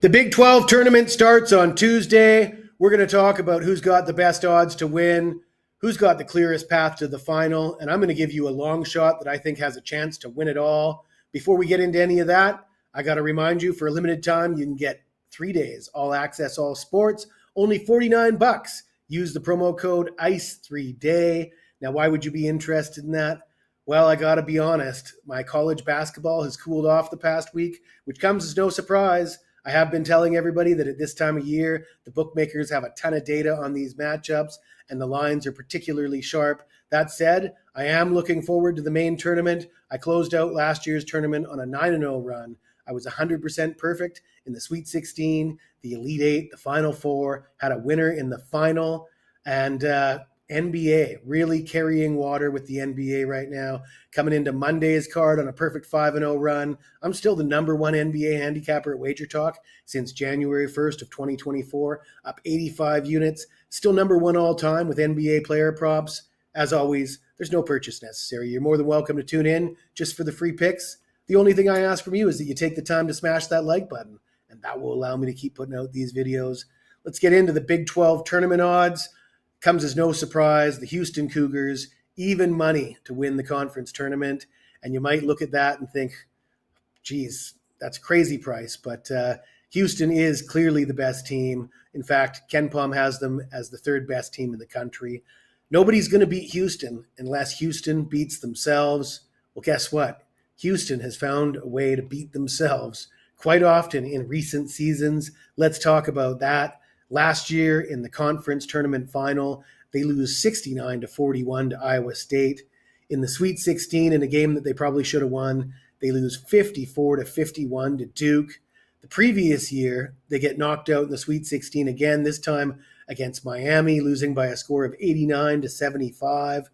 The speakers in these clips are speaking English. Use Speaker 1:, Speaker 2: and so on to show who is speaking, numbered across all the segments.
Speaker 1: The Big 12 tournament starts on Tuesday. We're going to talk about who's got the best odds to win, who's got the clearest path to the final, and I'm going to give you a long shot that I think has a chance to win it all. Before we get into any of that, I got to remind you, for a limited time, you can get 3 days, all access, all sports, only $49. Use the promo code ICE3DAY. Now, why would you be interested in that? Well, I got to be honest. My college basketball has cooled off the past week, which comes as no surprise. I have been telling everybody that at this time of year, the bookmakers have a ton of data on these matchups, and the lines are particularly sharp. That said, I am looking forward to the main tournament. I closed out last year's tournament on a 9-0 run. I was 100% perfect in the Sweet 16, the Elite Eight, the Final Four, had a winner in the final, and NBA really carrying water with the NBA right now. Coming into Monday's card on a perfect 5-0 run. I'm still the number one NBA handicapper at Wager Talk since January 1st of 2024, up 85 units. Still number one all time with NBA player props. As always, there's no purchase necessary. You're more than welcome to tune in just for the free picks. The only thing I ask from you is that you take the time to smash that like button, and that will allow me to keep putting out these videos. Let's get into the Big 12 tournament odds. Comes as no surprise, the Houston Cougars, even money to win the conference tournament. And you might look at that and think, geez, that's a crazy price. But Houston is clearly the best team. In fact, Ken Pom has them as the third best team in the country. Nobody's going to beat Houston unless Houston beats themselves. Well, guess what? Houston has found a way to beat themselves quite often in recent seasons. Let's talk about that. Last year in the conference tournament final, they lose 69-41 to Iowa State. In the Sweet 16, in a game that they probably should have won, they lose 54-51 to Duke. The previous year, they get knocked out in the Sweet 16 again, this time against Miami, losing by a score of 89-75.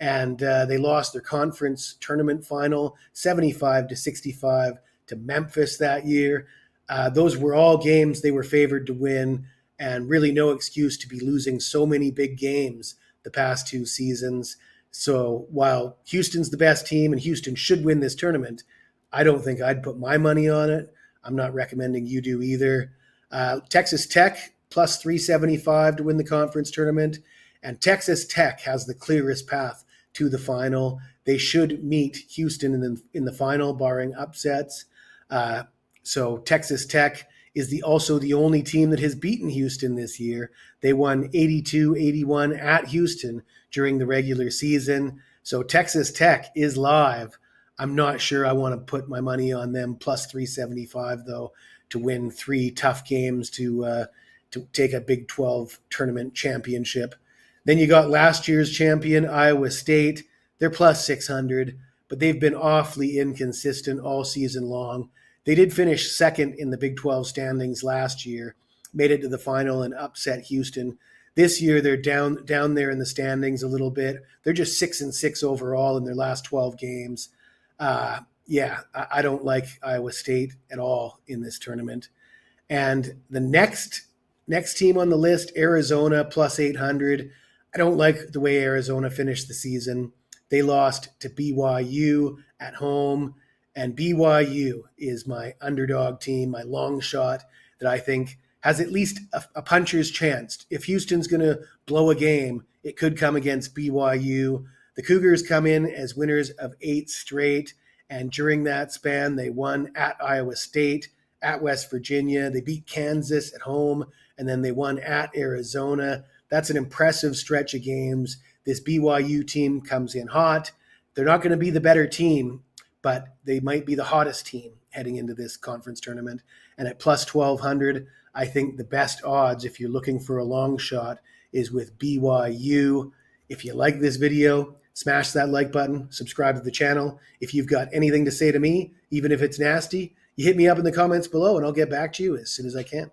Speaker 1: And they lost their conference tournament final 75-65 to Memphis that year. Those were all games they were favored to win, and really no excuse to be losing so many big games the past two seasons. So while Houston's the best team and Houston should win this tournament, I don't think I'd put my money on it. I'm not recommending you do either. Texas Tech plus 375 to win the conference tournament, and Texas Tech has the clearest path to the final. They should meet Houston in the final, barring upsets. So Texas Tech is also the only team that has beaten Houston this year. They won 82-81 at Houston during the regular season. So Texas Tech is live. I'm not sure I want to put my money on them plus 375, though, to win 3 tough games to take a Big 12 tournament championship. Then you got last year's champion, Iowa State. They're plus 600, but they've been awfully inconsistent all season long. They did finish second in the Big 12 standings last year, made it to the final and upset Houston. This year, they're down there in the standings a little bit. They're just 6-6 overall in their last 12 games. I don't like Iowa State at all in this tournament. And the next team on the list, Arizona, plus 800. I don't like the way Arizona finished the season. They lost to BYU at home. And BYU is my underdog team, my long shot that I think has at least a puncher's chance. If Houston's going to blow a game, it could come against BYU. The Cougars come in as winners of 8 straight, and during that span, they won at Iowa State, at West Virginia. They beat Kansas at home, and then they won at Arizona. That's an impressive stretch of games. This BYU team comes in hot. They're not going to be the better team, but they might be the hottest team heading into this conference tournament. And at plus 1,200, I think the best odds, if you're looking for a long shot, is with BYU. If you like this video, smash that like button, subscribe to the channel. If you've got anything to say to me, even if it's nasty, you hit me up in the comments below and I'll get back to you as soon as I can.